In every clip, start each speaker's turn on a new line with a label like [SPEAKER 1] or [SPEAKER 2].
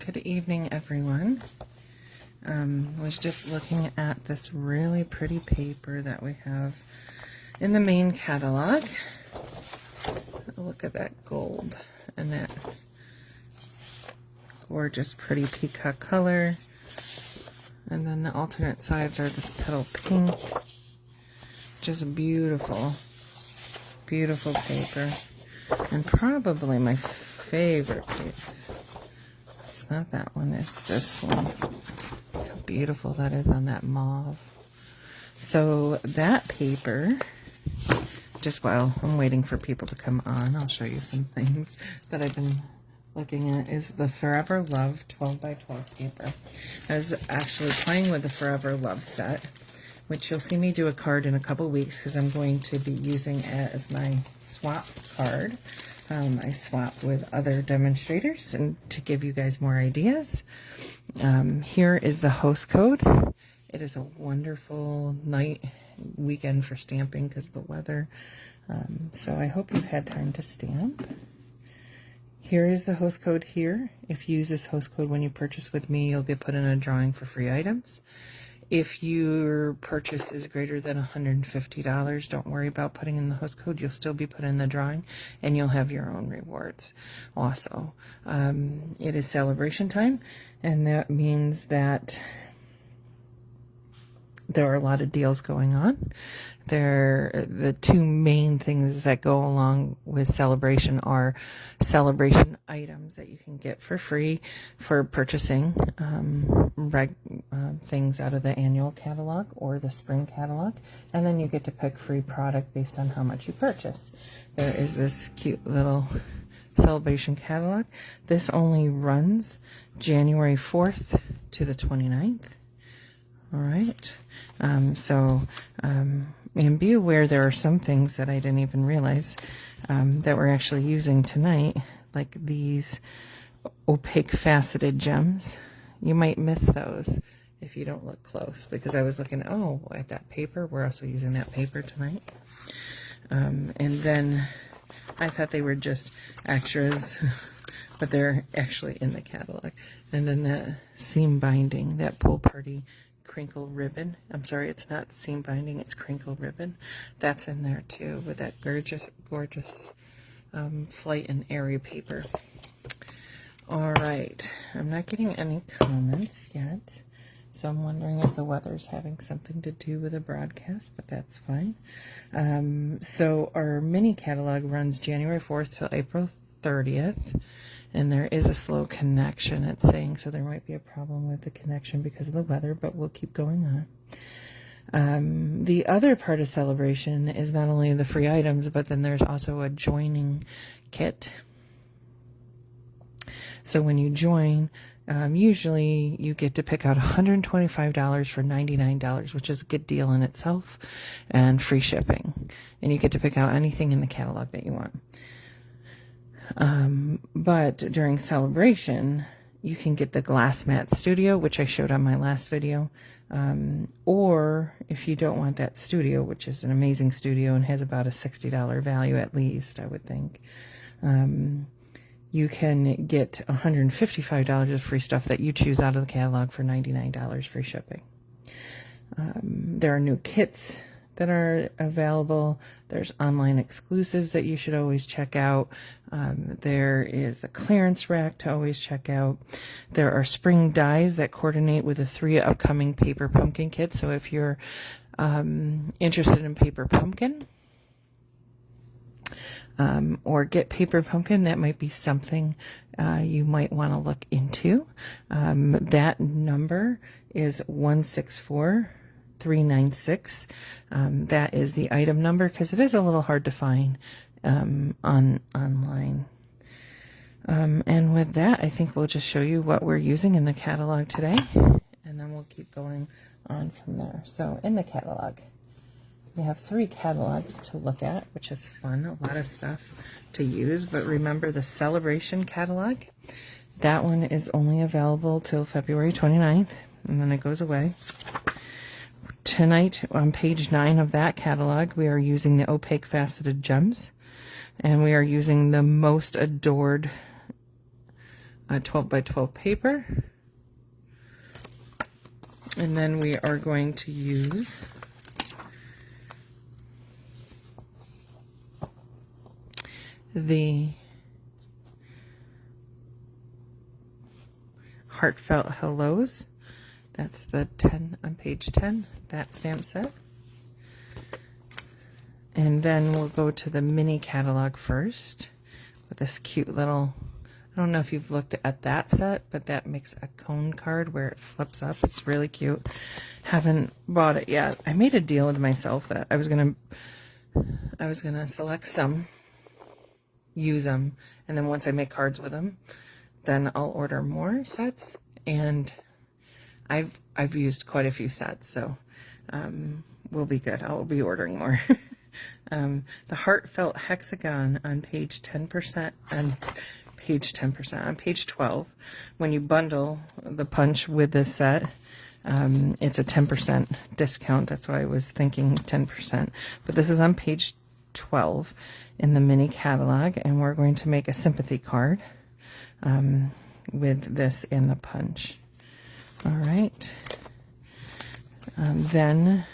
[SPEAKER 1] Good evening, everyone. Was just looking at this really pretty paper that we have in the main catalog. Look at that gold and that gorgeous pretty peacock color. And then the alternate sides are this petal pink. Just beautiful, beautiful paper. And probably my favorite piece. It's not that one, it's this one. Look how beautiful that is on that mauve. So that paper, just while I'm waiting for people to come on, I'll show you some things that I've been looking at, is the Forever Love 12 by 12 paper. I was actually playing with the Forever Love set, which you'll see me do a card in a couple weeks because I'm going to be using it as my swap card. I swap with other demonstrators and to give you guys more ideas. Here is the host code. It is a wonderful weekend for stamping because of the weather. So I hope you've had time to stamp. Here is the host code here. If you use this host code when you purchase with me, you'll get put in a drawing for free items. If your purchase is greater than $150, don't worry about putting in the host code. You'll still be put in the drawing, and you'll have your own rewards. Also, it is celebration time, and that means that there are a lot of deals going on. The two main things that go along with celebration are celebration items that you can get for free for purchasing things out of the annual catalog or the spring catalog, and then you get to pick free product based on how much you purchase. There is this cute little celebration catalog. This only runs January 4th to the 29th. All right. And be aware there are some things that I didn't even realize that we're actually using tonight, like these opaque faceted gems. You might miss those if you don't look close, because I was looking, at that paper. We're also using that paper tonight. And then I thought they were just extras, but they're actually in the catalog. And then that seam binding, that Pool Party crinkle ribbon. I'm sorry, it's not seam binding, it's crinkle ribbon. That's in there too, with that gorgeous, gorgeous flight and airy paper. All right, I'm not getting any comments yet, so I'm wondering if the weather's having something to do with the broadcast, but that's fine. So our mini catalog runs January 4th till April 30th. And there is a slow connection, it's saying, so there might be a problem with the connection because of the weather, but we'll keep going on. The other part of celebration is not only the free items, but then there's also a joining kit. So when you join, usually you get to pick out $125 for $99, which is a good deal in itself, and free shipping. And you get to pick out anything in the catalog that you want. But during celebration, you can get the Glass Mat Studio, which I showed on my last video. Or if you don't want that studio, which is an amazing studio and has about a $60 value at least, I would think, you can get $155 of free stuff that you choose out of the catalog for $99 free shipping. There are new kits that are available. There's online exclusives that you should always check out. There is the clearance rack to always check out. There are spring dies that coordinate with the 3 upcoming paper pumpkin kits. So if you're interested in paper pumpkin or get paper pumpkin, that might be something you might want to look into. That number is 164396. That is the item number because it is a little hard to find online. And with that, I think we'll just show you what we're using in the catalog today, and then we'll keep going on from there. So in the catalog, we have 3 catalogs to look at, which is fun, a lot of stuff to use. But remember the celebration catalog, that one is only available till February 29th, and then it goes away. Tonight, on page 9 of that catalog, we are using the opaque faceted gems, and we are using the Most Adored 12 by 12 paper. And then we are going to use the Heartfelt Hellos. That's the 10 on page 10, that stamp set. And then we'll go to the mini catalog first with this cute little, I don't know if you've looked at that set, but that makes a cone card where it flips up. It's really cute. Haven't bought it yet. I made a deal with myself that I was gonna select some, use them, and then once I make cards with them, then I'll order more sets. And I've used quite a few sets, so we'll be good. I'll be ordering more. The Heartfelt Hexagon on page 10%, on page 12. When you bundle the punch with this set, it's a 10% discount. That's why I was thinking 10%. But this is on page 12 in the mini catalog, and we're going to make a sympathy card with this in the punch. All right. Then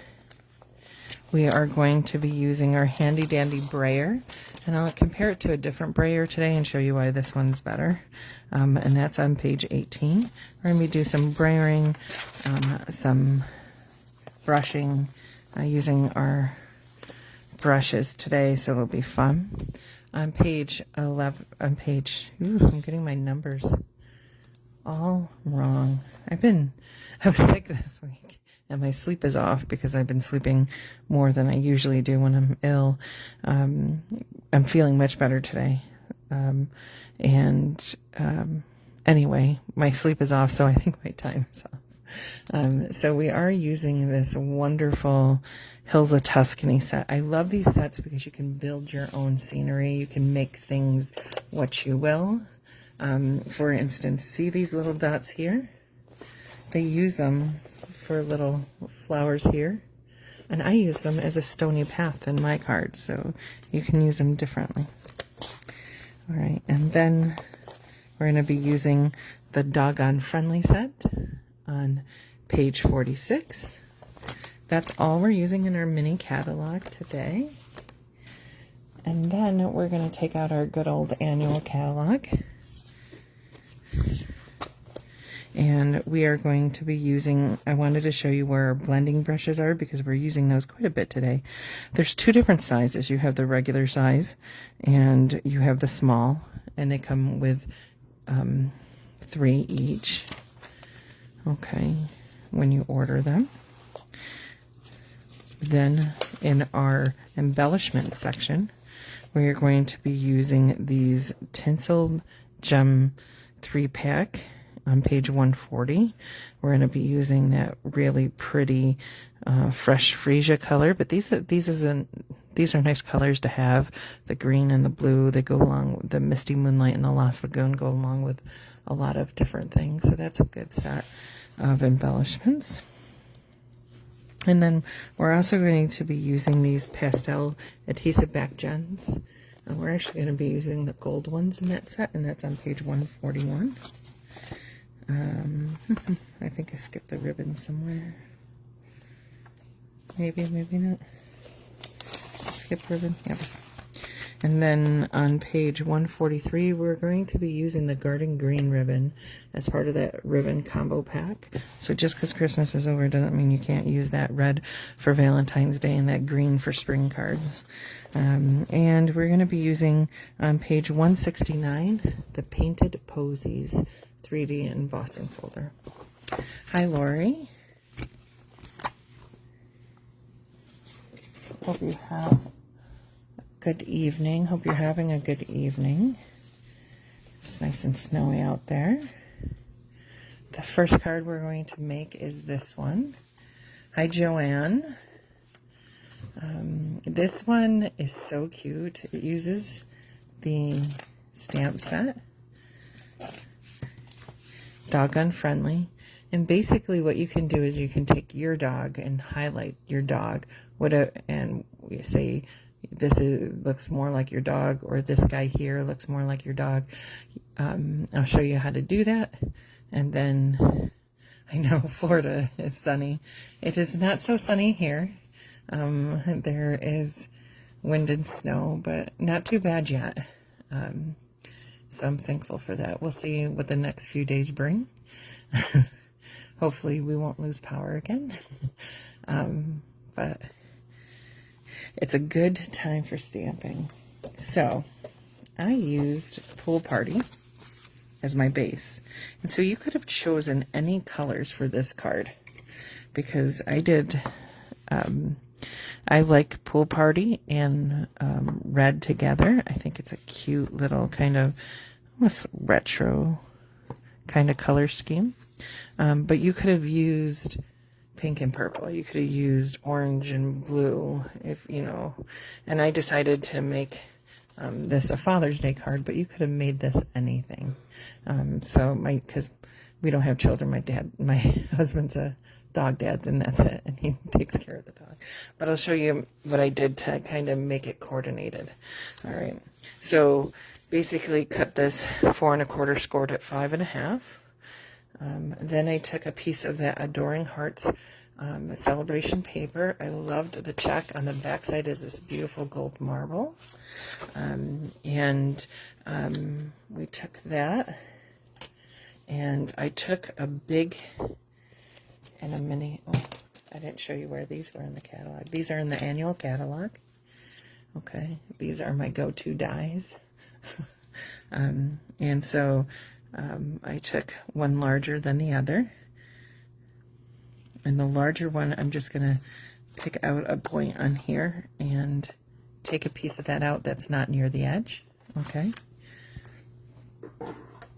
[SPEAKER 1] we are going to be using our handy dandy brayer, and I'll compare it to a different brayer today and show you why this one's better. And that's on page 18. We're going to do some brayering, some brushing using our brushes today, so it'll be fun. On page 11, I'm getting my numbers all wrong. I was sick this week, and my sleep is off because I've been sleeping more than I usually do when I'm ill. I'm feeling much better today. Anyway, my sleep is off, so I think my time is off. So we are using this wonderful Hills of Tuscany set. I love these sets because you can build your own scenery. You can make things what you will. For instance, see these little dots here? They use them for little flowers here. And I use them as a stony path in my card, so you can use them differently. All right, and then we're going to be using the Doggone Friendly set on page 46. That's all we're using in our mini catalog today. And then we're going to take out our good old annual catalog. And we are going to be using, I wanted to show you where our blending brushes are because we're using those quite a bit today. There's two different sizes. You have the regular size and you have the small, and they come with 3 each. Okay, when you order them. Then in our embellishment section, we're going to be using these Tinseled Gem 3-pack on page 140. We're going to be using that really pretty fresh freesia color, but these are nice colors to have. The green and the blue, they go along with the Misty Moonlight and the Lost Lagoon, go along with a lot of different things. So that's a good set of embellishments. And then we're also going to be using these pastel adhesive back gems. We're actually going to be using the gold ones in that set, and that's on page 141. I think I skipped the ribbon somewhere. Maybe not. Skip ribbon. Yep. And then on page 143, we're going to be using the Garden Green ribbon as part of that ribbon combo pack. So just because Christmas is over doesn't mean you can't use that red for Valentine's Day and that green for spring cards. And we're going to be using on page 169 the Painted Posies 3D embossing folder. Hi, Lori. Hope you have good evening. Hope you're having a good evening. It's nice and snowy out there. The first card we're going to make is this one. Hi, Joanne. This one is so cute. It uses the stamp set. Doggone Friendly. And basically what you can do is you can take your dog and highlight your dog. And we say, looks more like your dog, or this guy here looks more like your dog. I'll show you how to do that. And then I know Florida is sunny. It is not so sunny here. There is wind and snow, but not too bad yet. So I'm thankful for that. We'll see what the next few days bring. Hopefully we won't lose power again. But it's a good time for stamping. So I used Pool Party as my base. And so you could have chosen any colors for this card, because I did, I like Pool Party and red together. I think it's a cute little kind of almost retro kind of color scheme. But you could have used pink and purple. You could have used orange and blue, if you know. And I decided to make this a Father's Day card, but you could have made this anything. Because we don't have children. My husband's a dog dad, and that's it, and he takes care of the dog. But I'll show you what I did to kind of make it coordinated. All right, so basically cut this 4 1/4, scored at 5 1/2. Then I took a piece of that Adoring Hearts celebration paper. I loved the check. On the back side is this beautiful gold marble. We took that, and I took a big and a mini. Oh, I didn't show you where these were in the catalog. These are in the annual catalog. Okay, these are my go-to dies. I took one larger than the other. And the larger one, I'm just going to pick out a point on here and take a piece of that out that's not near the edge. Okay.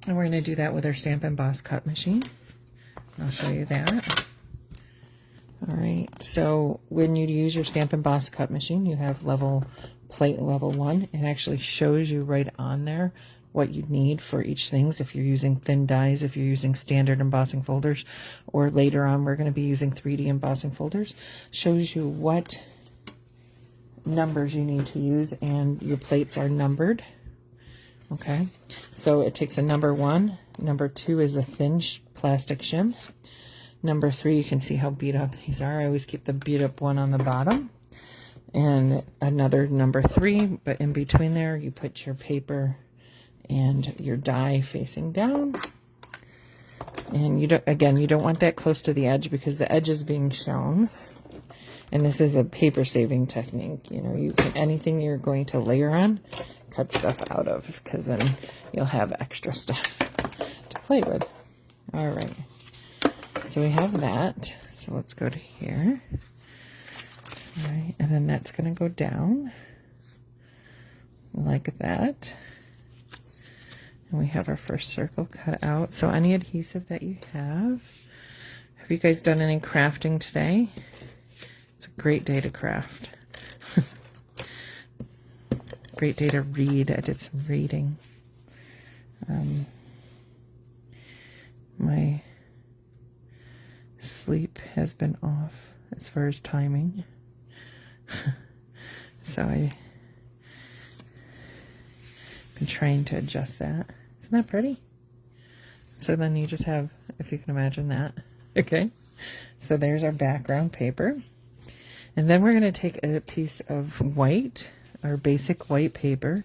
[SPEAKER 1] And we're going to do that with our Stampin' Boss cut machine. I'll show you that. All right. So when you use your Stampin' Boss cut machine, you have plate level 1. It actually shows you right on there what you need for each things. If you're using thin dies, if you're using standard embossing folders, or later on we're going to be using 3D embossing folders, shows you what numbers you need to use, and your plates are numbered. Okay, so it takes a number 1. Number 2 is a thin plastic shim. Number 3, you can see how beat up these are. I always keep the beat up one on the bottom. And another number 3, but in between there you put your paper and your die facing down. And you don't want that close to the edge, because the edge is being shown. And this is a paper saving technique. You know, anything you're going to layer on, cut stuff out of, because then you'll have extra stuff to play with. All right. So we have that. So let's go to here. All right, and then that's going to go down like that. And we have our first circle cut out. So any adhesive that you have you guys done any crafting today? It's a great day to craft. Great day to read. I did some reading. My sleep has been off as far as timing. So I've been trying to adjust that. Isn't that pretty? So then you just have, if you can imagine that. Okay. So there's our background paper. And then we're going to take a piece of white, our basic white paper.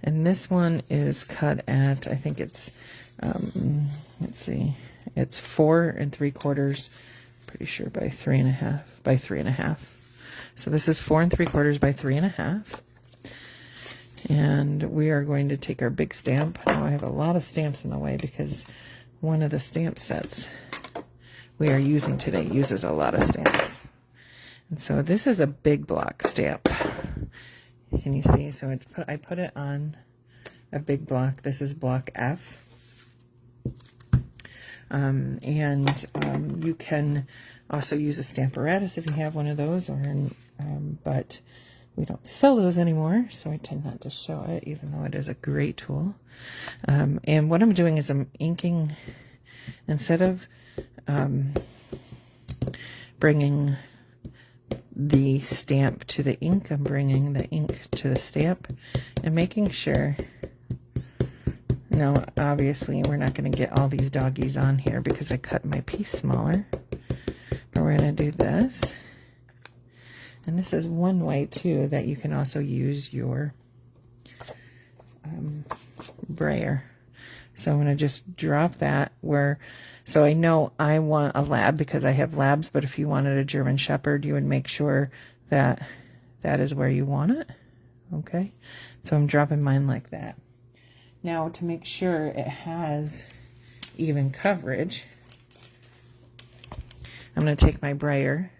[SPEAKER 1] And this one is cut at, I think it's, let's see, it's 4 3/4, pretty sure by 3 1/2, by 3 1/2. So this is 4 3/4 by 3 1/2. And we are going to take our big stamp. Now I have a lot of stamps in the way because one of the stamp sets we are using today uses a lot of stamps. And so this is a big block stamp. Can you see? So I put it on a big block. This is block F. You can also use a Stamparatus if you have one of those, but we don't sell those anymore, so I tend not to show it, even though it is a great tool. And what I'm doing is I'm inking, instead of bringing the stamp to the ink, I'm bringing the ink to the stamp and making sure Now, obviously, we're not going to get all these doggies on here because I cut my piece smaller. But we're going to do this. And this is one way, too, that you can also use your brayer. So I'm going to just drop that where... So I know I want a lab because I have labs, but if you wanted a German Shepherd, you would make sure that that is where you want it. Okay? So I'm dropping mine like that. Now, to make sure it has even coverage, I'm going to take my brayer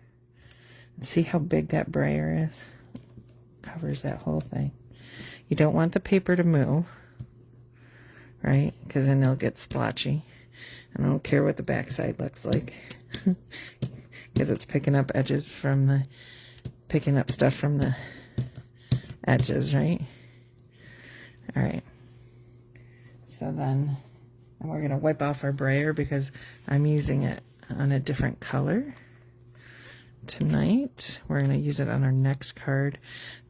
[SPEAKER 1] and see how big that brayer is. Covers that whole thing. You don't want the paper to move, right? Because then it'll get splotchy. I don't care what the backside looks like because it's picking up edges from the, picking up stuff from the edges, right? All right. So then, and we're going to wipe off our brayer because I'm using it on a different color tonight. We're going to use it on our next card.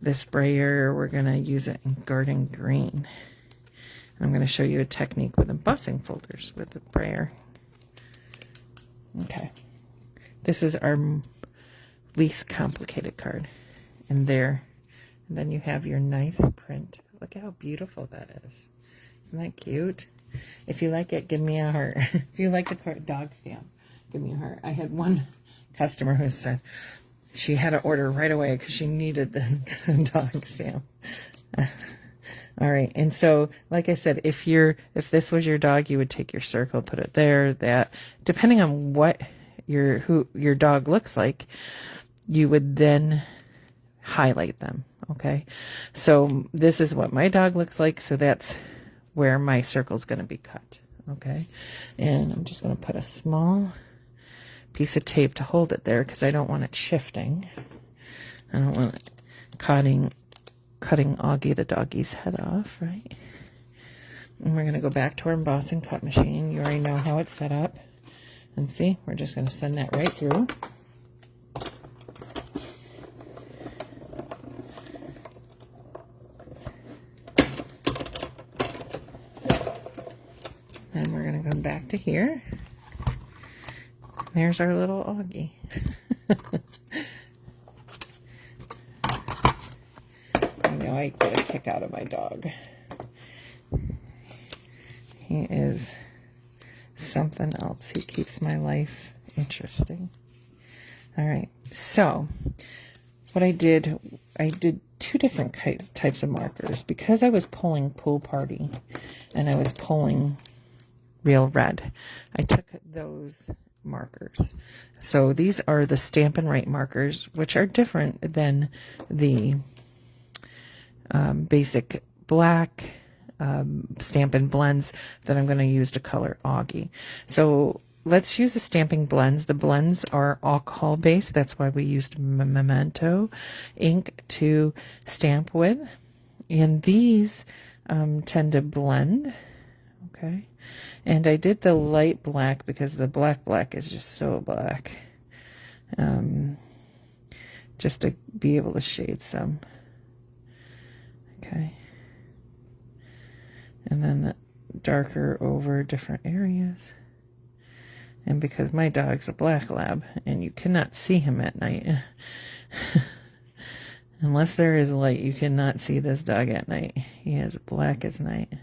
[SPEAKER 1] This brayer, we're going to use it in Garden Green. I'm going to show you a technique with embossing folders with the brayer. Okay. This is our least complicated card. And there. And then you have your nice print. Look how beautiful that is. Isn't that cute? If you like it, give me a heart. If you like the dog stamp, give me a heart. I had one customer who said she had to order right away because she needed this dog stamp. All right, and so like I said, if this was your dog, you would take your circle, put it there, that, depending on what your dog looks like, you would then highlight them. Okay, so this is what my dog looks like, so that's where my circle is going to be cut. Okay, and I'm just going to put a small piece of tape to hold it there because I don't want it shifting. I don't want it cutting Augie the doggy's head off, right? And we're going to go back to our embossing cut machine. You already know how it's set up. And see, we're just going to send that right through. Then we're going to come back to here. There's our little Augie. I know I get a kick out of my dog. He is something else. He keeps my life interesting. All right. So what I did two different types of markers because I was pulling Pool Party and I was pulling Real Red. I took those markers. So these are the Stampin' Right markers, which are different than the basic black Stampin' blends that I'm going to use to color Augie. So let's use the Stampin' blends. The blends are alcohol based. That's why we used Memento ink to stamp with. And these tend to blend. Okay. And I did the light black because the black is just so black. Just to be able to shade some. Okay. And then the darker over different areas. And because my dog's a black lab and you cannot see him at night. Unless there is light, you cannot see this dog at night. He is black as night.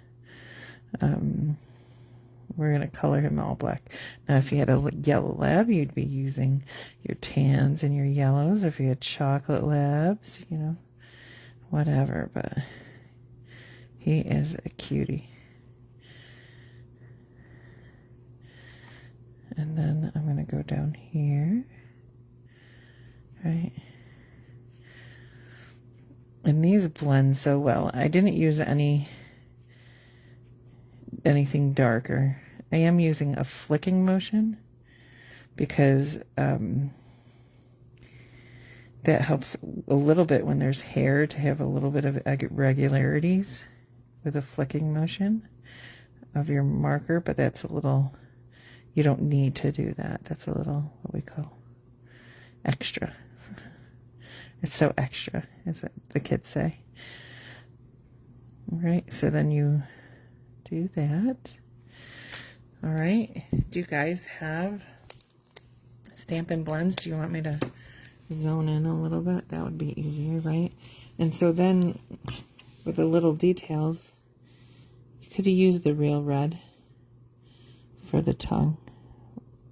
[SPEAKER 1] We're going to color him all black. Now, if you had a yellow lab, you'd be using your tans and your yellows. If you had chocolate labs, you know, whatever. But he is a cutie. And then I'm going to go down here. Right. And these blend so well. I didn't use anything darker. I am using a flicking motion because that helps a little bit when there's hair to have a little bit of irregularities with a flicking motion of your marker, but that's a little, you don't need to do that. That's a little, what we call extra. It's so extra, as the kids say. All right, so then you do that. All right. Do you guys have Stampin' blends? Do you want me to zone in a little bit? That would be easier, right? And so then with the little details, you could have used the real red for the tongue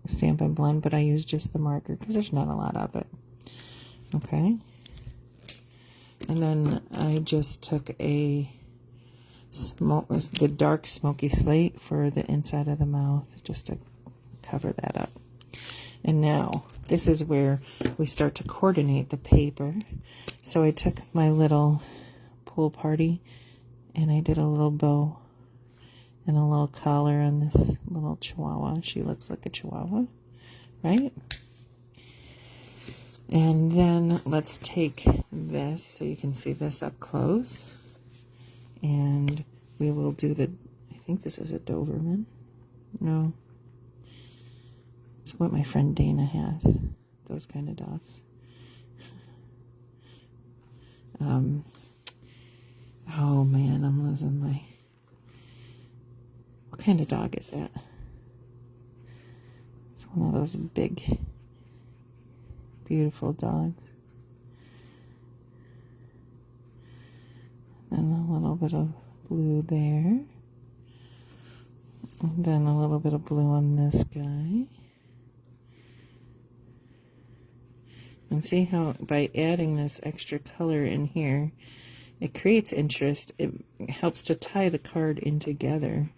[SPEAKER 1] Stampin' blend, but I used just the marker because there's not a lot of it. Okay. And then I just took the dark smoky slate for the inside of the mouth just to cover that up. And now this is where we start to coordinate the paper. So I took my little pool party and I did a little bow and a little collar on this little chihuahua. She looks like a chihuahua, right? And then let's take this so you can see this up close. And we will do I think this is a Doberman. No. It's what my friend Dana has. Those kind of dogs. Oh man, I'm losing my... What kind of dog is that? It's one of those big, beautiful dogs. And a little bit of blue there. And then a little bit of blue on this guy. And see how by adding this extra color in here, it creates interest. It helps to tie the card in together.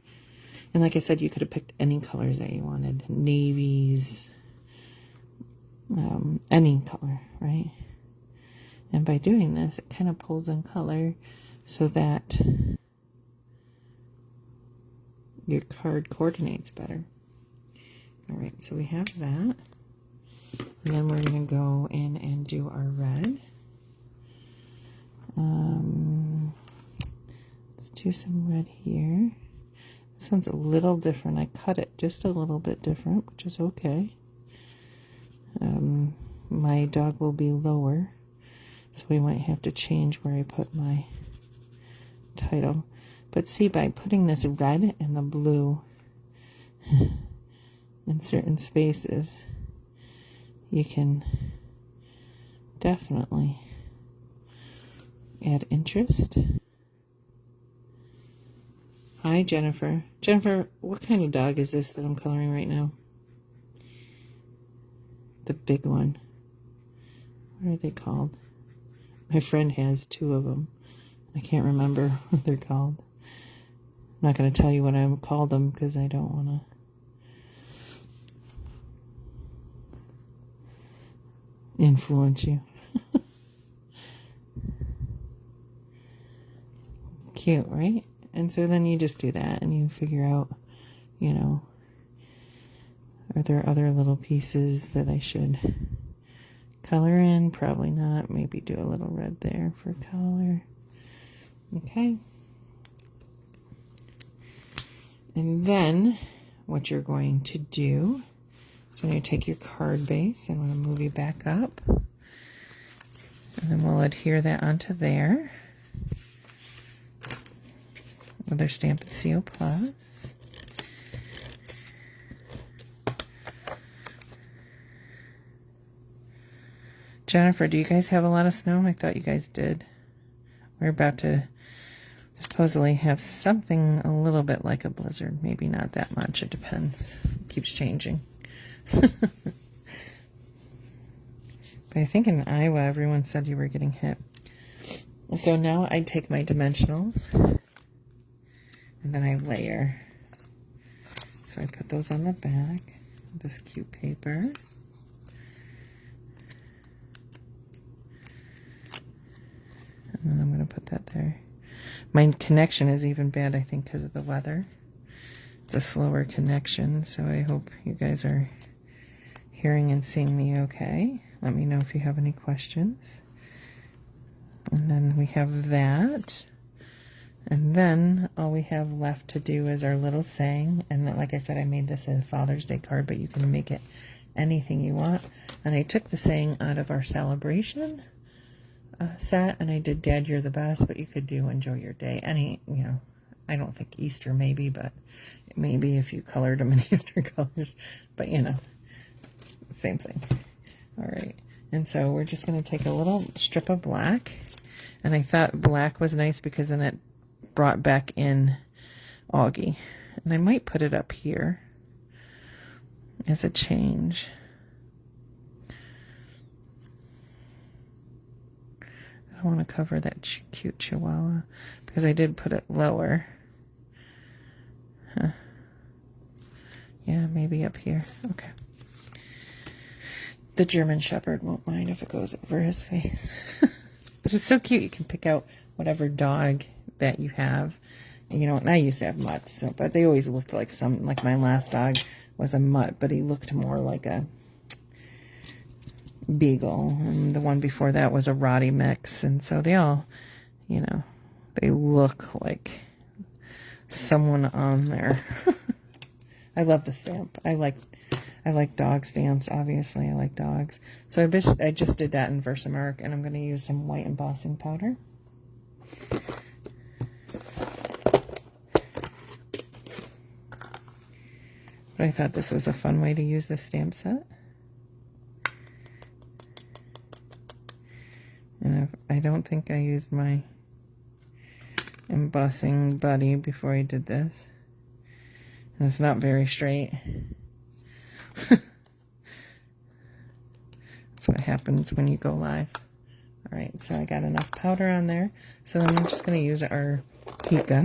[SPEAKER 1] And like I said, you could have picked any colors that you wanted. Navies, any color, right? And by doing this, it kind of pulls in color so that your card coordinates better. All right, so we have that. And then we're going to go in and do our red. Let's do some red here. This one's a little different. I cut it just a little bit different, which is okay. My dog will be lower, so we might have to change where I put my title. But see, by putting this red and the blue in certain spaces, you can definitely add interest. Hi, Jennifer. Jennifer, what kind of dog is this that I'm coloring right now? The big one. What are they called? My friend has two of them. I can't remember what they're called. I'm not going to tell you what I called them because I don't want to. Influence you. Cute, right? And so then you just do that and you figure out, you know, are there other little pieces that I should color in? Probably not. Maybe do a little red there for color. Okay. And then what you're going to do, so you take your card base and I'm going to move you back up. And then we'll adhere that onto there with our Stampin' Seal Plus. Jennifer, do you guys have a lot of snow? I thought you guys did. We're about to supposedly have something a little bit like a blizzard. Maybe not that much. It depends. It keeps changing. But I think in Iowa, everyone said you were getting hit. So now I take my dimensionals and then I layer. So I put those on the back of this cute paper. And then I'm going to put that there. My connection is even bad, I think, because of the weather. It's a slower connection, so I hope you guys are hearing and seeing me okay. Let me know if you have any questions. And then we have that. And then all we have left to do is our little saying. And then, like I said, I made this a Father's Day card, but you can make it anything you want. And I took the saying out of our celebration set, and I did Dad, You're the Best, but you could do Enjoy Your Day. I don't think Easter maybe, but maybe if you colored them in Easter colors. But, you know, same thing. All right. And so we're just going to take a little strip of black. And I thought black was nice because then it brought back in Augie. And I might put it up here as a change. I want to cover that cute chihuahua because I did put it lower. Huh. Yeah, maybe up here. Okay. The German Shepherd won't mind if it goes over his face. But it's so cute. You can pick out whatever dog that you have. And, you know, and I used to have mutts, so, but they always looked like some, like my last dog was a mutt, but he looked more like a beagle. And the one before that was a Rottie mix. And so they all, you know, they look like someone on there. I love the stamp. I like dog stamps, obviously. I like dogs. So I just did that in Versamark, and I'm going to use some white embossing powder. But I thought this was a fun way to use this stamp set. And I don't think I used my embossing buddy before I did this. And it's not very straight. That's what happens when you go live. All right, so I got enough powder on there. So then I'm just going to use our heat gun.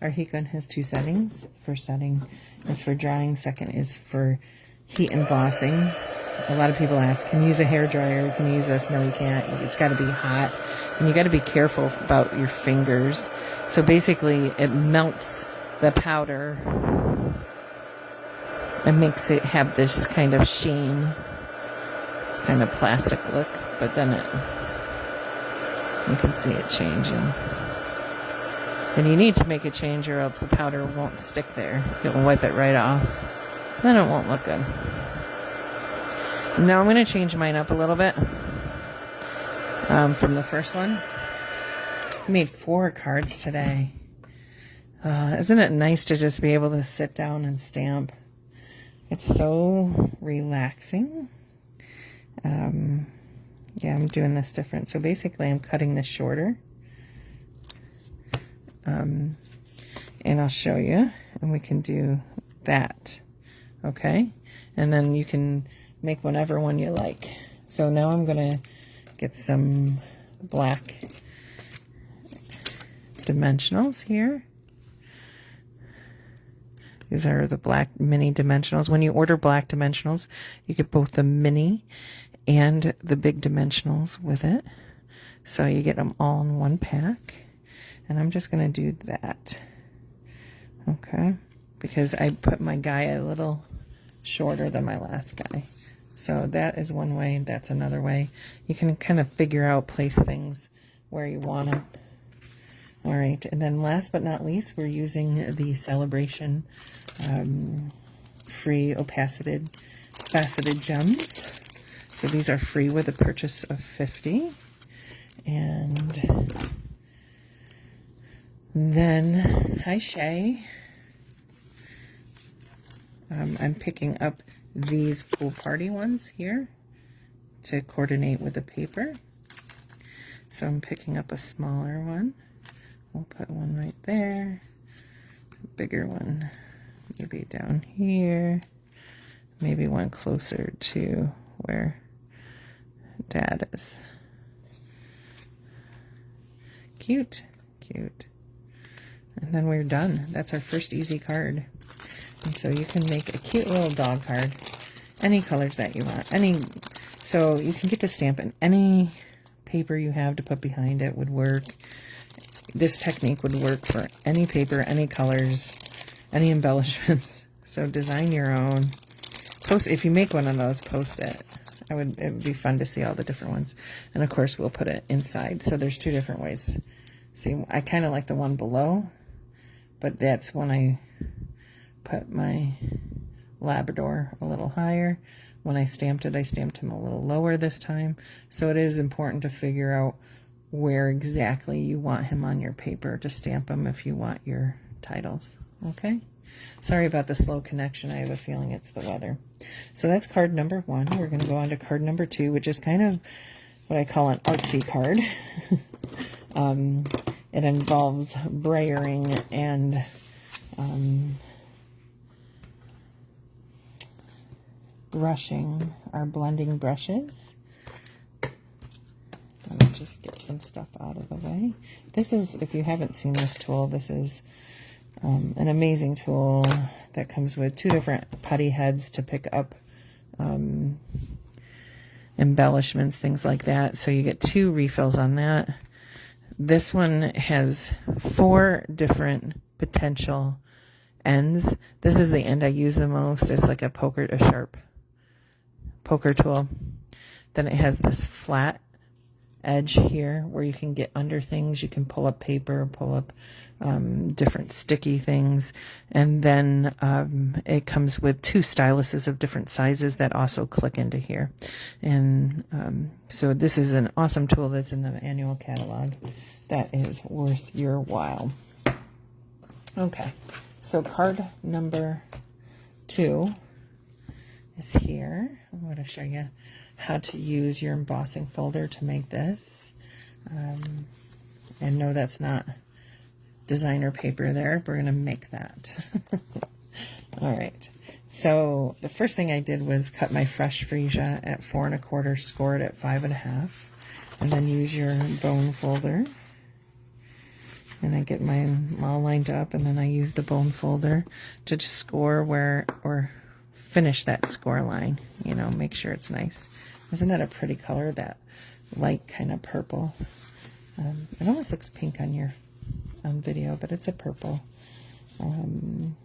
[SPEAKER 1] Our heat gun has 2 settings. First setting is for drying. Second is for heat embossing. A lot of people ask, can you use a hairdryer? Can you use this? No, you can't. It's got to be hot. And you got to be careful about your fingers. So basically, it melts the powder and makes it have this kind of sheen. It's kind of plastic look, but then you can see it changing. And you need to make a change or else the powder won't stick there. You'll wipe it right off. Then it won't look good. Now I'm going to change mine up a little bit from the first one. I made 4 cards today. Isn't it nice to just be able to sit down and stamp? It's so relaxing. Yeah, I'm doing this different. So basically I'm cutting this shorter. And I'll show you. And we can do that. Okay? And then you can make whatever one you like. So now I'm going to get some black dimensionals here. These are the black mini dimensionals. When you order black dimensionals, you get both the mini and the big dimensionals with it. So you get them all in one pack. And I'm just going to do that. Okay? Because I put my guy a little shorter than my last guy. So that is one way. That's another way. You can kind of figure out, place things where you want them. All right, and then last but not least, we're using the Celebration free faceted gems. So these are free with a purchase of 50. And then, hi Shay. I'm picking up these Pool Party ones here to coordinate with the paper. So I'm picking up a smaller one. We'll put one right there. A bigger one maybe down here. Maybe one closer to where Dad is. Cute, cute. And then we're done. That's our first easy card. And so you can make a cute little dog card. Any colors that you want. So you can get the stamp in any paper you have to put behind it would work. This technique would work for any paper, any colors, any embellishments. So design your own. Post, if you make one of those, post it. It would be fun to see all the different ones. And of course we'll put it inside. So there's 2 different ways. See, I kind of like the one below, but that's when I put my Labrador a little higher. When I stamped it, I stamped him a little lower this time. So it is important to figure out where exactly you want him on your paper to stamp him if you want your titles. Okay? Sorry about the slow connection. I have a feeling it's the weather. So that's card number 1. We're going to go on to card number 2, which is kind of what I call an artsy card. It involves brayering and brushing, our blending brushes. Let me just get some stuff out of the way. This is, if you haven't seen this tool, this is an amazing tool that comes with 2 different putty heads to pick up embellishments, things like that. So you get 2 refills on that. This one has 4 different potential ends. This is the end I use the most. It's like a sharp poker tool. Then it has this flat edge here where you can get under things. You can pull up paper, pull up different sticky things. And then it comes with 2 styluses of different sizes that also click into here. And so this is an awesome tool that's in the annual catalog that is worth your while. Okay, so card number 2 is here. I'm going to show you how to use your embossing folder to make this. And no, that's not designer paper there. We're going to make that. All right. So the first thing I did was cut my fresh freesia at 4 1/4, score it at 5 1/2, and then use your bone folder. And I get mine all lined up, and then I use the bone folder to just score or finish that score line, you know, make sure it's nice. Isn't that a pretty color, that light kind of purple? It almost looks pink on your video, but it's a purple. And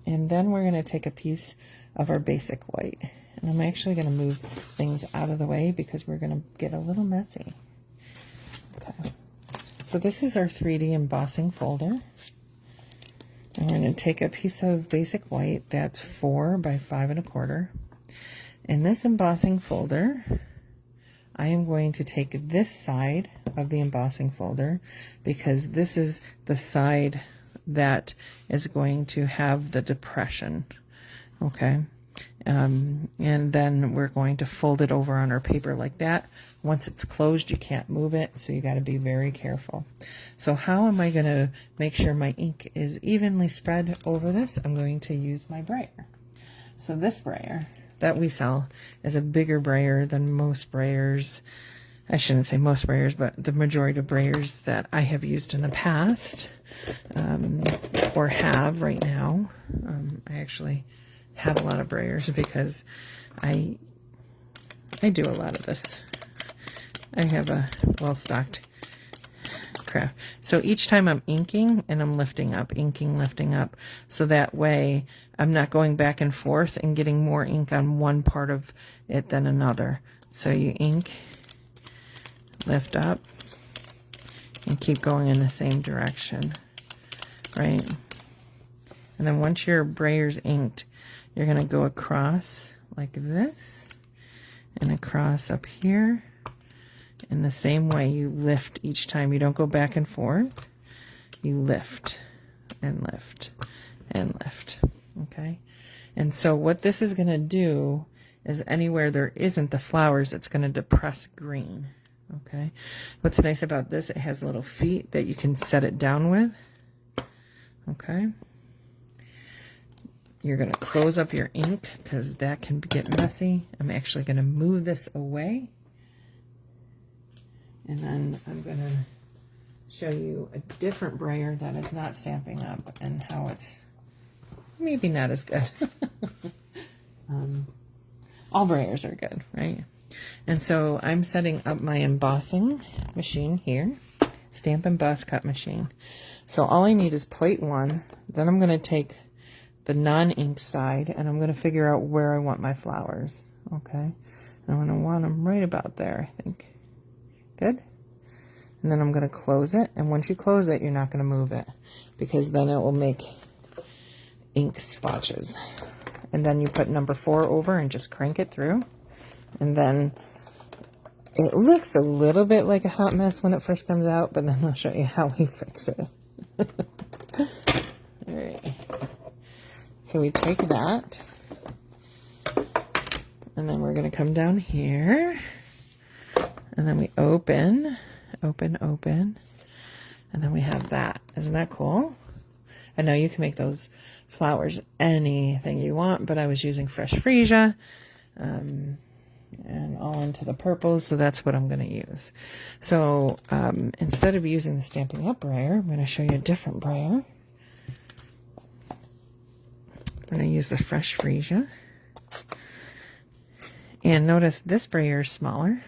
[SPEAKER 1] then we're going to take a piece of our basic white. And I'm actually going to move things out of the way because we're going to get a little messy. Okay. So this is our 3D embossing folder. And we're going to take a piece of basic white that's 4 by 5 1/4. In this embossing folder, I am going to take this side of the embossing folder because this is the side that is going to have the depression. Okay. And then we're going to fold it over on our paper like that. Once it's closed, you can't move it, so you got to be very careful. So how am I going to make sure my ink is evenly spread over this? I'm going to use my brayer. So this brayer that we sell is a bigger brayer than most brayers. I shouldn't say most brayers, but the majority of brayers that I have used in the past, or have right now. I actually have a lot of brayers because I do a lot of this. I have a well-stocked craft. So each time I'm inking and I'm lifting up, inking, lifting up, so that way I'm not going back and forth and getting more ink on one part of it than another. So you ink, lift up, and keep going in the same direction, right? And then once your brayer's inked, you're going to go across like this and across up here. In the same way, you lift each time. You don't go back and forth. You lift and lift and lift. Okay? And so what this is going to do is anywhere there isn't the flowers, it's going to depress green. Okay? What's nice about this, it has little feet that you can set it down with. Okay? You're going to close up your ink because that can get messy. I'm actually going to move this away. And then I'm going to show you a different brayer that is not Stampin' Up and how it's maybe not as good. All brayers are good, right? And so I'm setting up my embossing machine here, Stampin' Boss Cut machine. So all I need is plate 1. Then I'm going to take the non-inked side and I'm going to figure out where I want my flowers. Okay? And I'm going to want them right about there, I think. Good. And then I'm going to close it. And once you close it, you're not going to move it because then it will make ink splotches. And then you put number 4 over and just crank it through. And then It looks a little bit like a hot mess when it first comes out, but then I'll show you how we fix it. All right. So we take that, and then we're going to come down here, and then we open, and then we have that. Isn't that cool? I know you can make those flowers anything you want, but I was using fresh freesia, and all into the purples, so that's what I'm going to use. So instead of using the Stampin' Up! Brayer, I'm going to show you a different brayer. I'm going to use the fresh freesia. And notice this brayer is smaller.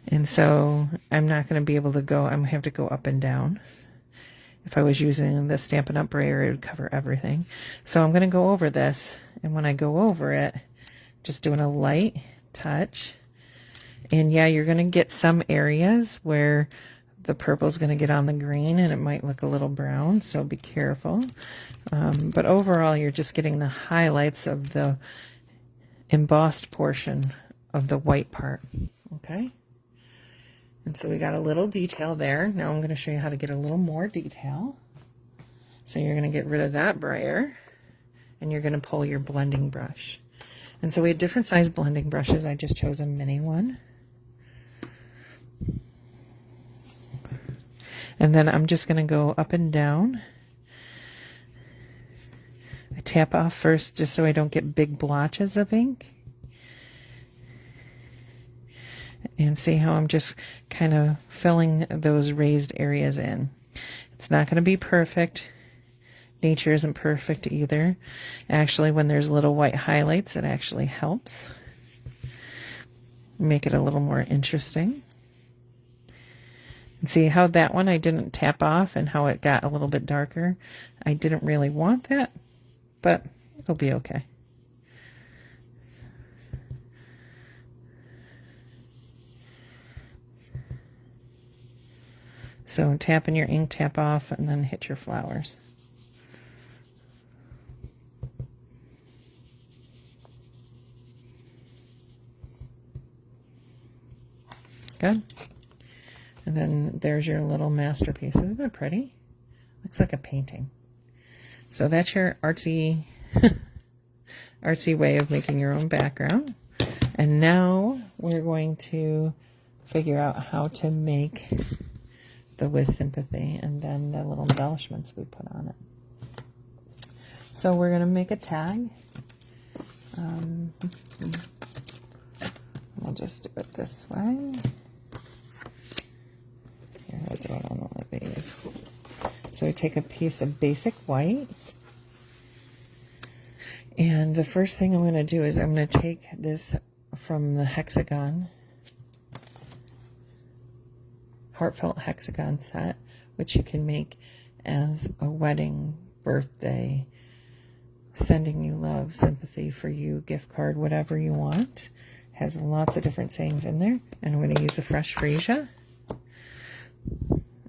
[SPEAKER 1] And so I'm not going to be able to go, I'm going to have to go up and down. If I was using the Stampin' Up! Brayer, it would cover everything. So I'm going to go over this, and when I go over it, just doing a light touch. And yeah, you're going to get some areas where the purple is going to get on the green, and it might look a little brown, so be careful. But overall, you're just getting the highlights of the embossed portion of the white part. Okay? And so we got a little detail there. Now I'm going to show you how to get a little more detail. So you're going to get rid of that brayer, and you're going to pull your blending brush. And so we had different size blending brushes. I just chose a mini one. And then I'm just going to go up and down. I tap off first just so I don't get big blotches of ink. And see how I'm just kind of filling those raised areas in. It's not going to be perfect. Nature isn't perfect either. Actually, when there's little white highlights, it actually helps make it a little more interesting. And see how that one I didn't tap off and how it got a little bit darker? I didn't really want that, but it'll be okay. So tap in your ink, tap off, and then hit your flowers. Good. And then there's your little masterpiece. Isn't that pretty? Looks like a painting. So that's your artsy, artsy way of making your own background. And now we're going to figure out how to make the With Sympathy and then the little embellishments we put on it. So we're going to make a tag. We'll just do it this way. Here, I'll do it on one of these. So we take a piece of basic white. And the first thing I'm going to do is I'm going to take this from the hexagon, Heartfelt Hexagon set, which you can make as a wedding, birthday, sending you love, sympathy for you, gift card, whatever you want. Has lots of different sayings in there. And I'm going to use a fresh freesia.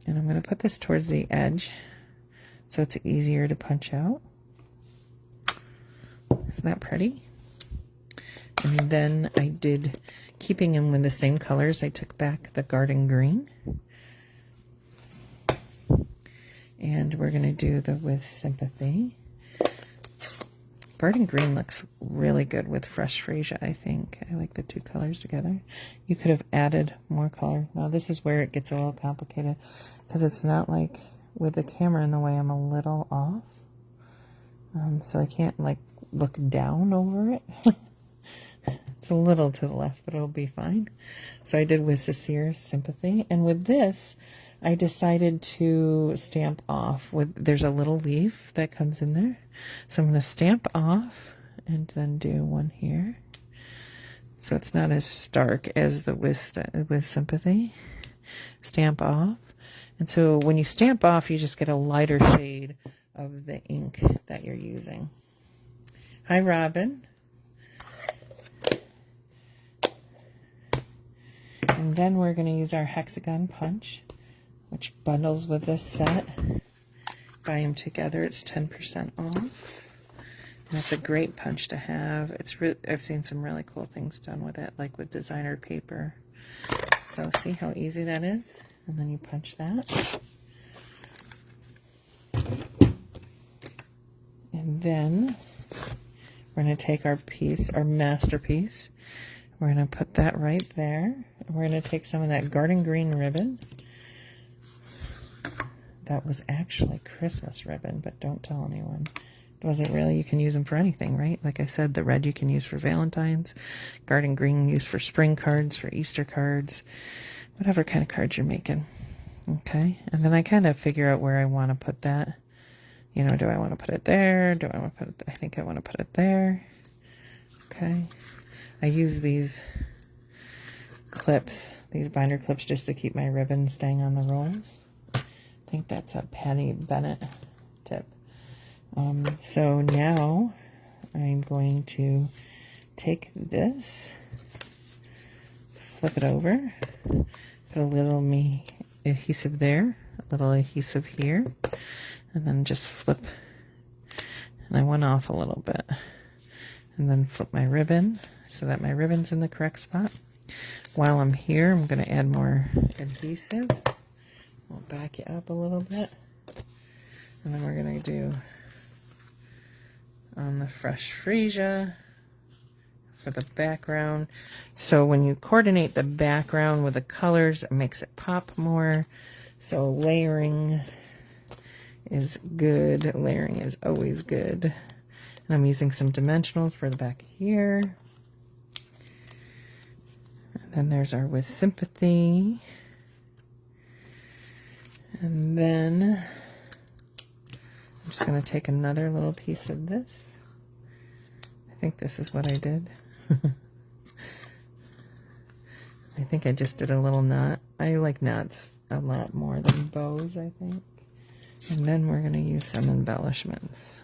[SPEAKER 1] And I'm going to put this towards the edge so it's easier to punch out. Isn't that pretty? And then I did, keeping them with the same colors, I took back the garden green. And we're going to do the With Sympathy. Garden green looks really good with fresh freesia, I think. I like the two colors together. You could have added more color. Now this is where it gets a little complicated because it's not like with the camera in the way, I'm a little off. So I can't like look down over it. It's a little to the left, but it'll be fine. So I did With Sincere Sympathy. And with this, I decided to stamp off. There's a little leaf that comes in there. So I'm going to stamp off and then do one here. So it's not as stark as the With Sympathy. Stamp off. And so when you stamp off, you just get a lighter shade of the ink that you're using. Hi, Robin. And then we're going to use our hexagon punch, which bundles with this set. Buy them together, it's 10% off. And it's a great punch to have. I've seen some really cool things done with it, like with designer paper. So see how easy that is? And then you punch that. And then we're going to take our piece, our masterpiece. We're going to put that right there. We're going to take some of that garden green ribbon. That was actually Christmas ribbon, but don't tell anyone. It wasn't really. You can use them for anything, right? Like I said, the red you can use for Valentine's. Garden green used for spring cards, for Easter cards, whatever kind of cards you're making. Okay, and then I kind of figure out where I want to put that. You know, do I want to put it there? Do I want to put it? I think I want to put it there. Okay. I use these clips, these binder clips, just to keep my ribbon staying on the rolls. I think that's a Patty Bennett tip. So now I'm going to take this, flip it over, put a little adhesive there, a little adhesive here, and then just flip, and I went off a little bit, and then flip my ribbon so that my ribbon's in the correct spot. While I'm here, I'm going to add more adhesive. We'll back it up a little bit, and then we're going to do on the fresh freesia for the background. So when you coordinate the background with the colors, it makes it pop more. So layering is good. Layering is always good. And I'm using some dimensionals for the back here. And then there's our With Sympathy. And then I'm just going to take another little piece of this. I think this is what I did. I think I just did a little knot. I like knots a lot more than bows, I think. And then we're going to use some embellishments.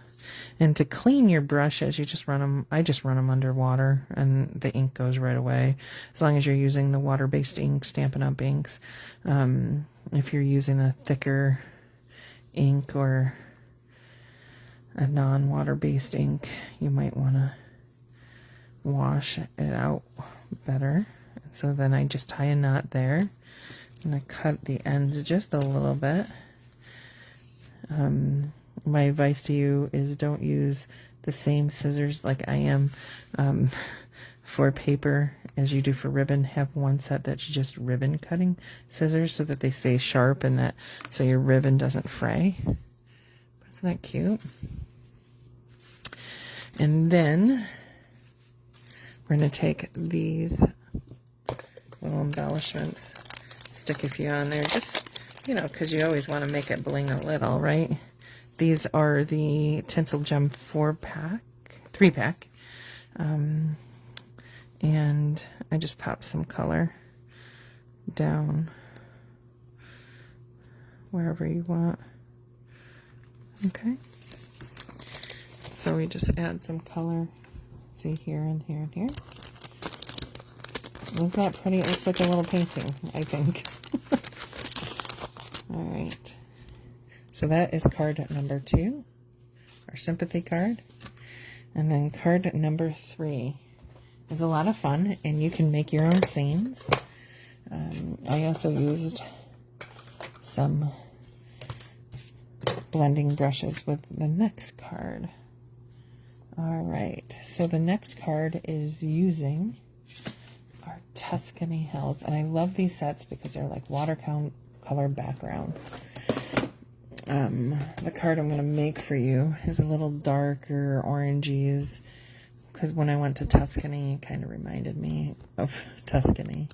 [SPEAKER 1] And to clean your brushes, you just run them, I just run them under water and the ink goes right away. As long as you're using the water-based ink, Stampin' Up! Inks. If you're using a thicker ink or a non-water-based ink, you might want to wash it out better. So then I just tie a knot there. I'm going to cut the ends just a little bit. My advice to you is don't use the same scissors like I am for paper as you do for ribbon. Have one set that's just ribbon cutting scissors so that they stay sharp and that so your ribbon doesn't fray. Isn't that cute? And then we're going to take these little embellishments, stick a few on there, just, you know, because you always want to make it bling a little, right? These are the Tinsel Gem 3-pack. And I just popped some color down wherever you want. Okay. So we just add some color. See here and here and here. Isn't that pretty? It looks like a little painting, I think. All right. So that is card number 2, our sympathy card. And then card number 3 is a lot of fun, and you can make your own scenes. I also used some blending brushes with the next card. All right, so the next card is using our Tuscany Hills, and I love these sets because they're like watercolor background. The card I'm going to make for you is a little darker oranges, because when I went to Tuscany, it kind of reminded me of Tuscany,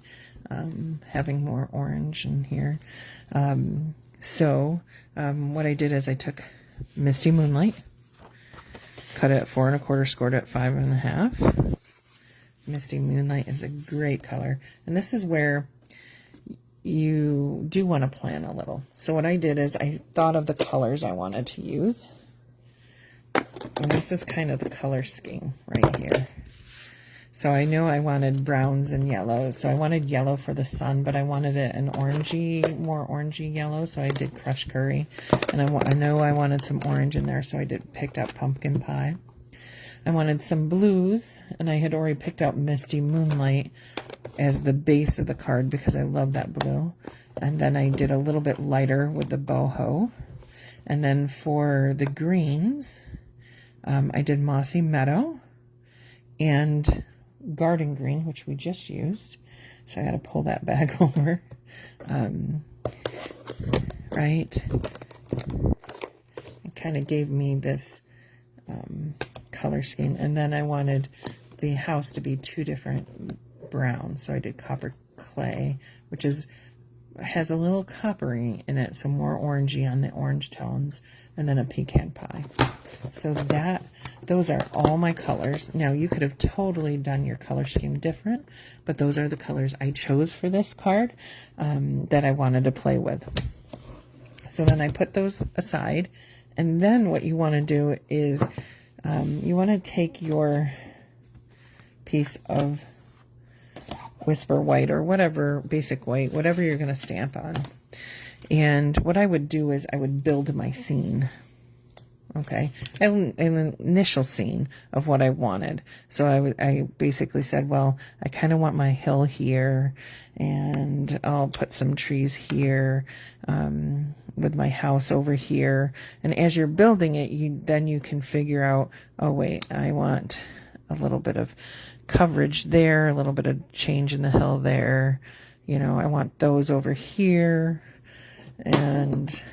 [SPEAKER 1] having more orange in here. So what I did is I took Misty Moonlight, cut it at 4 1/4, scored it at 5 1/2. Misty Moonlight is a great color, and this is where you do want to plan a little. So what I did is I thought of the colors I wanted to use, and this is kind of the color scheme right here. So I know I wanted browns and yellows, so I wanted yellow for the sun, but I wanted it an orangey, more orangey yellow, so I did crushed curry, and I know I wanted some orange in there, so I picked up pumpkin pie. I wanted some blues, and I had already picked out Misty Moonlight as the base of the card because I love that blue. And then I did a little bit lighter with the boho. And then for the greens, I did Mossy Meadow and Garden Green, which we just used. So I got to pull that back over. Right? It kind of gave me this color scheme. And then I wanted the house to be two different browns. So I did Copper Clay, which has a little coppery in it, so more orangey on the orange tones, and then a pecan pie. So those are all my colors. Now you could have totally done your color scheme different, but those are the colors I chose for this card that I wanted to play with. So then I put those aside, and then what you want to do is you want to take your piece of Whisper White or whatever, basic white, whatever you're going to stamp on. And what I would do is I would build my scene. Okay, an initial scene of what I wanted. So I basically said, well, I kind of want my hill here, and I'll put some trees here with my house over here. And as you're building it, then you can figure out, oh wait, I want a little bit of coverage there, a little bit of change in the hill there. You know, I want those over here, and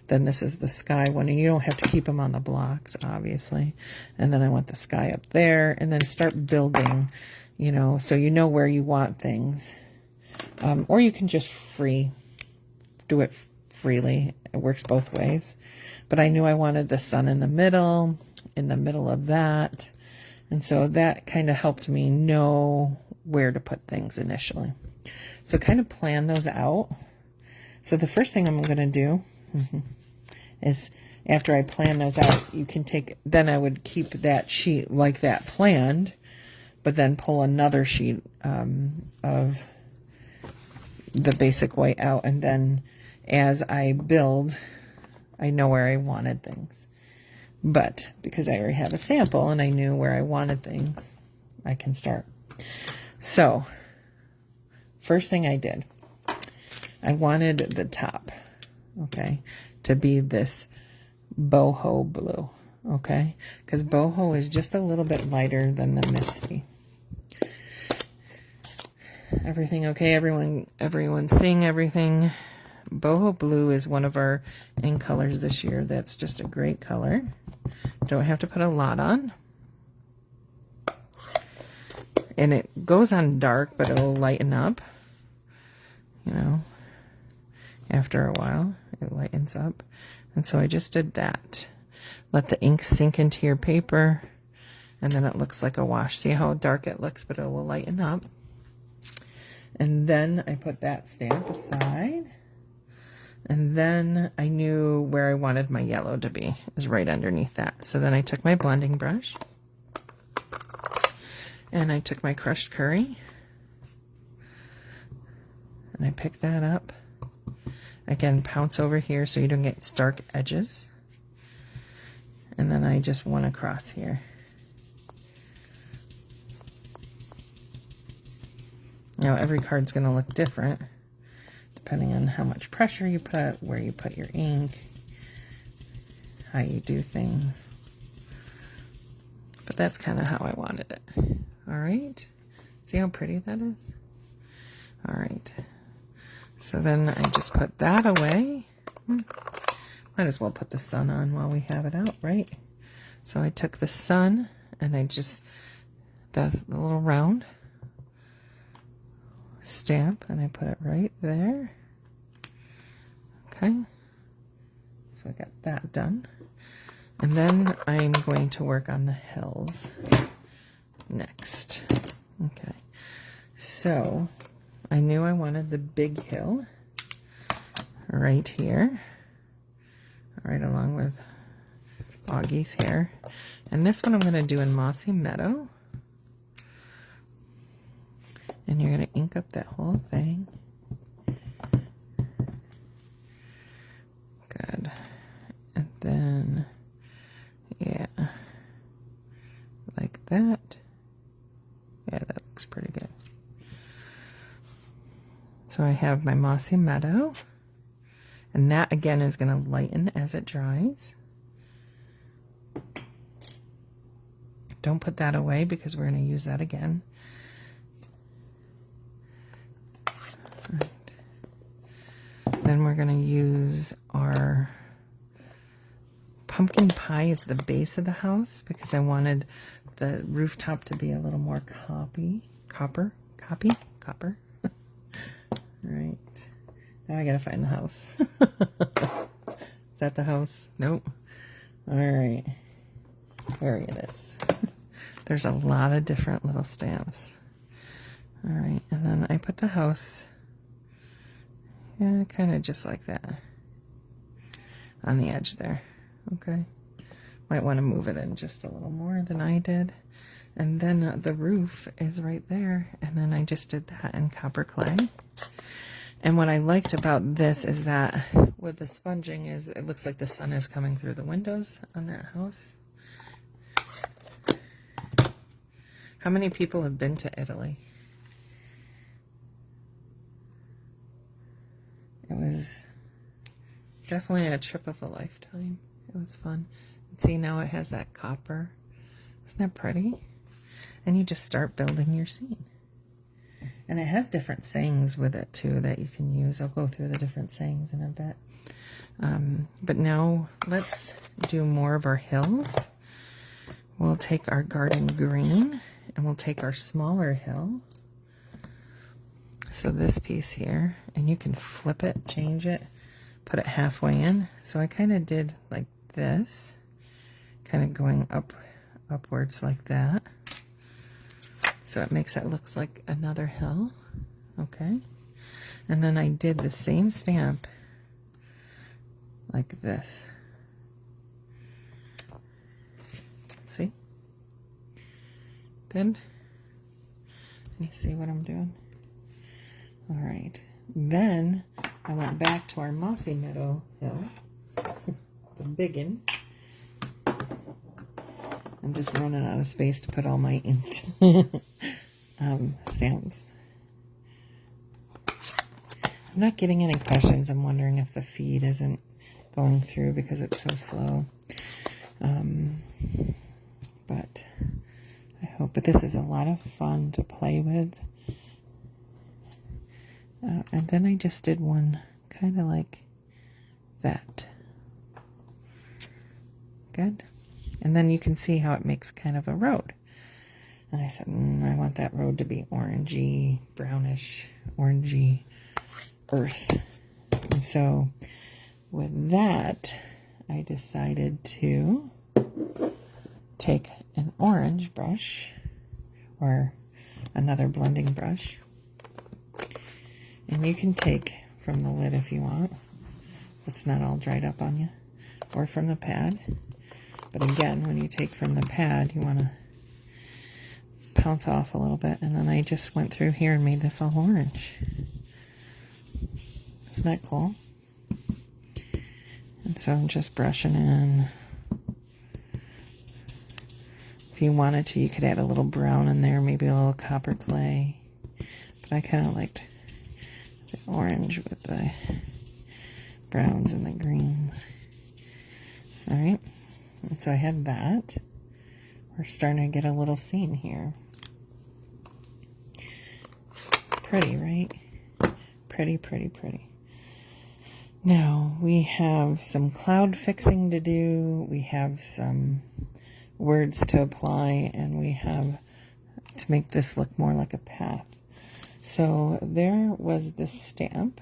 [SPEAKER 1] then this is the sky one, and you don't have to keep them on the blocks, obviously. And then I want the sky up there, and then start building, you know, so you know where you want things. Or you can just do it freely. It works both ways. But I knew I wanted the sun in the middle of that. And so that kind of helped me know where to put things initially. So kind of plan those out. So the first thing I'm going to do is after I plan those out, then I would keep that sheet like that planned, but then pull another sheet of the basic white out. And then as I build, I know where I wanted things. But because I already have a sample and I knew where I wanted things, I can start. So, first thing I did, I wanted the top, okay, to be this boho blue, okay? Because boho is just a little bit lighter than the Misty. Everything okay? Everyone seeing everything? Boho blue is one of our in colors this year. That's just a great color. Don't have to put a lot on. And it goes on dark, but it'll lighten up. You know, after a while, it lightens up. And so I just did that. Let the ink sink into your paper, and then it looks like a wash. See how dark it looks, but it will lighten up. And then I put that stamp aside. And then I knew where I wanted my yellow to be, is right underneath that. So then I took my blending brush, and I took my crushed curry, and I picked that up. Again, pounce over here so you don't get stark edges. And then I just went across here. Now every card's going to look different, depending on how much pressure you put, where you put your ink, how you do things. But that's kind of how I wanted it. All right. See how pretty that is? All right. So then I just put that away. Might as well put the sun on while we have it out, right? So I took the sun, and I just, the little round stamp, and I put it right there. Okay, so I got that done. And then I'm going to work on the hills next. Okay, so I knew I wanted the big hill right here, right along with Augie's hair. And this one I'm going to do in Mossy Meadow. And you're going to ink up that whole thing. Good. And then, yeah. that. Yeah, that looks pretty good. So I have my mossy meadow, and that again is going to lighten as it dries. Don't put that away because we're going to use that again. Right. Then we're going to use our pumpkin pie as the base of the house because I wanted the rooftop to be a little more copper. Right. Now I gotta find the house. Is that the house? Nope. All right. There it is. There's a lot of different little stamps. All right. And then I put the house, yeah, kind of just like that on the edge there. Okay. Might want to move it in just a little more than I did. And then the roof is right there. And then I just did that in copper clay. And what I liked about this is that with the sponging is it looks like the sun is coming through the windows on that house. How many people have been to Italy? It was definitely a trip of a lifetime. It was fun. And see, now it has that copper. Isn't that pretty? And you just start building your scene. And it has different sayings with it too that you can use. I'll go through the different sayings in a bit. But now let's do more of our hills. We'll take our garden green and we'll take our smaller hill. So this piece here, and you can flip it, change it, put it halfway in. So I kind of did like this, kind of going upwards like that. So it makes it look like another hill. Okay. And then I did the same stamp like this. See? Good? You see what I'm doing? All right. Then I went back to our mossy meadow hill, the big one. I'm just running out of space to put all my inked stamps. I'm not getting any questions. I'm wondering if the feed isn't going through because it's so slow. But I hope. But this is a lot of fun to play with. And then I just did one kind of like that. Good. And then you can see how it makes kind of a road. And I said, I want that road to be orangey, brownish, orangey earth. And so with that, I decided to take an orange brush or another blending brush. And you can take from the lid if you want. It's not all dried up on you. Or from the pad. But again, when you take from the pad, you want to pounce off a little bit. And then I just went through here and made this all orange. Isn't that cool? And so I'm just brushing in. If you wanted to, you could add a little brown in there, maybe a little copper clay. But I kind of liked the orange with the browns and the greens. All right. And so I had that. We're starting to get a little scene here. Pretty, right? Pretty, pretty, pretty. Now, we have some cloud fixing to do. We have some words to apply. And we have to make this look more like a path. So there was this stamp.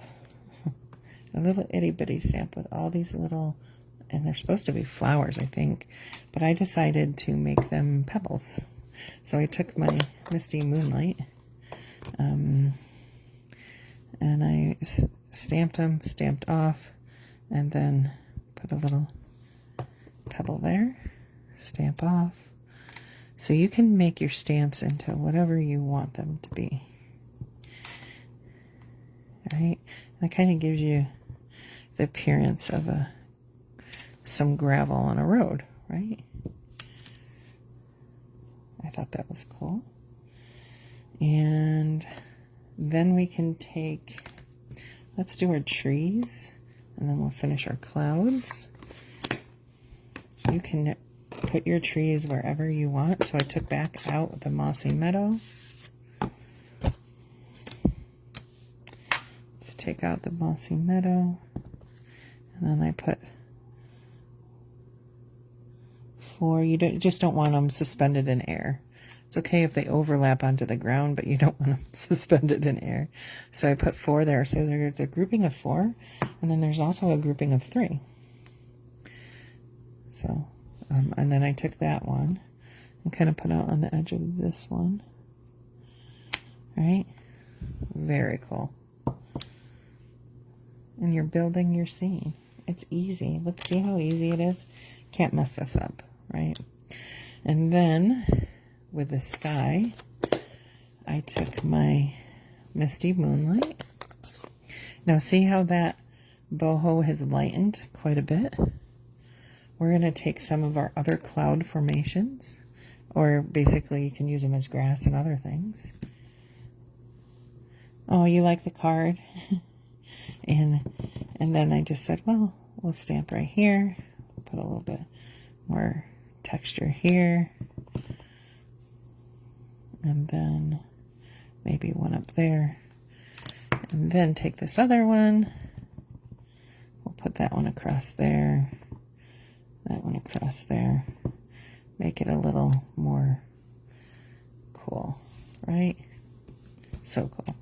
[SPEAKER 1] A little itty-bitty stamp with all these little... And they're supposed to be flowers, I think. But I decided to make them pebbles. So I took my Misty Moonlight. And I stamped them, stamped off. And then put a little pebble there. Stamp off. So you can make your stamps into whatever you want them to be. Alright? And it kind of gives you the appearance of some gravel on a road, right? I thought that was cool. And then we can take, let's do our trees, and then we'll finish our clouds. You can put your trees wherever you want. So I took back out the mossy meadow. Let's take out the mossy meadow. And then I put 4. You just don't want them suspended in air. It's okay if they overlap onto the ground, but you don't want them suspended in air. So I put 4 there. So there's a grouping of 4, and then there's also a grouping of 3. So, and then I took that one and kind of put out on the edge of this one. All right, very cool. And you're building your scene. It's easy. Look, see how easy it is? Can't mess this up, right? And then with the sky, I took my Misty Moonlight. Now see how that boho has lightened quite a bit? We're going to take some of our other cloud formations, or basically you can use them as grass and other things. Oh, you like the card? and then I just said, well, we'll stamp right here, put a little bit more texture here, and then maybe one up there, and then take this other one, we'll put that one across there, that one across there, make it a little more cool, right? So cool.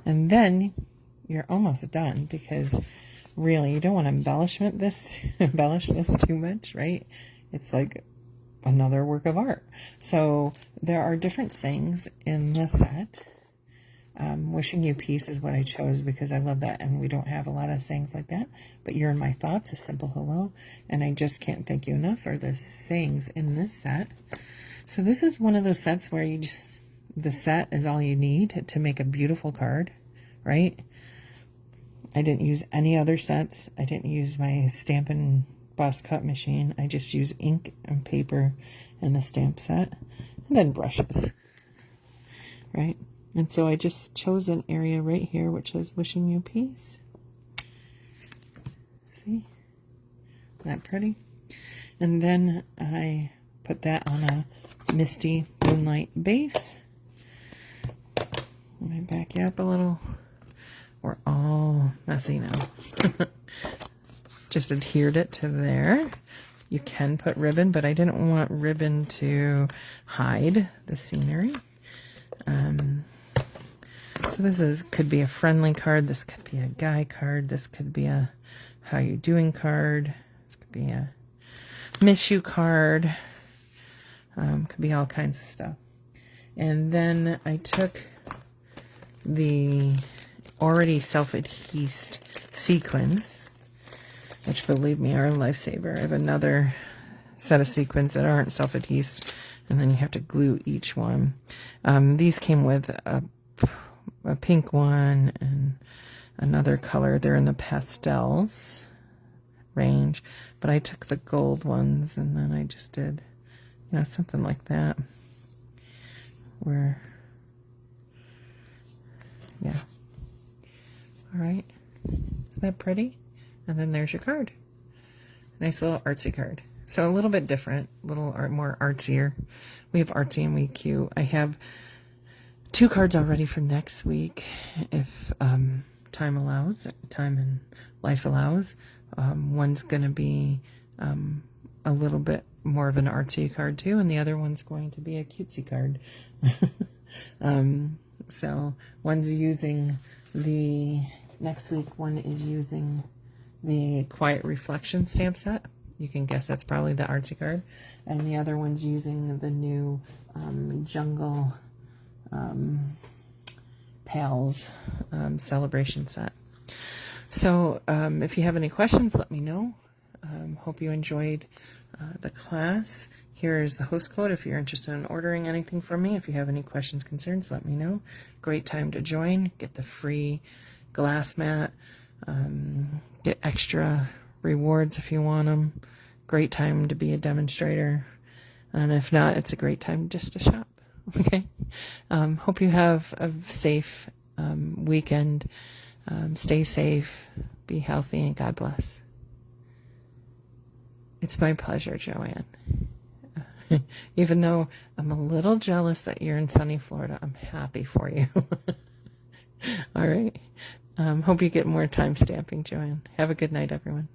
[SPEAKER 1] And then you're almost done, because really you don't want to embellish this too much, right? It's like another work of art. So there are different sayings in the set. Wishing you peace is what I chose because I love that, and we don't have a lot of sayings like that. But you're in my thoughts, a simple hello, and I just can't thank you enough for the sayings in this set. So this is one of those sets where the set is all you need to make a beautiful card, right? I didn't use any other sets. I didn't use my Stampin' Boss Cut machine. I just use ink and paper and the stamp set, and then brushes, right? And so I just chose an area right here which says wishing you peace. See? Isn't that pretty? And then I put that on a Misty Moonlight base. Let me back you up a little. We're all messy now. Just adhered it to there. You can put ribbon, but I didn't want ribbon to hide the scenery. So this could be a friendly card. This could be a guy card. This could be a how you doing card. This could be a miss you card. Could be all kinds of stuff. And then I took the already self-adhesed sequins, which, believe me, are a lifesaver. I have another set of sequins that aren't self-adhesed, and then you have to glue each one. These came with a pink one and another color. They're in the pastels range, but I took the gold ones, and then I just did, something like that. Yeah. All right. Isn't that pretty? And then there's your card. Nice little artsy card. So a little bit different, more artsier. We have artsy and we cute. I have 2 cards already for next week, if time allows, time and life allows. One's going to be a little bit more of an artsy card too, and the other one's going to be a cutesy card. So one's using next week one is using the Quiet Reflection stamp set. You can guess that's probably the artsy card. And the other one's using the new Jungle Pals celebration set. So if you have any questions, let me know. Hope you enjoyed the class. Here is the host code if you're interested in ordering anything from me. If you have any questions, concerns, let me know. Great time to join. Get the free glass mat. Get extra rewards if you want them. Great time to be a demonstrator. And if not, it's a great time just to shop. Okay. Hope you have a safe weekend. Stay safe, be healthy, and God bless. It's my pleasure, Joanne. Even though I'm a little jealous that you're in sunny Florida, I'm happy for you. All right. Hope you get more time stamping, Joanne. Have a good night, everyone.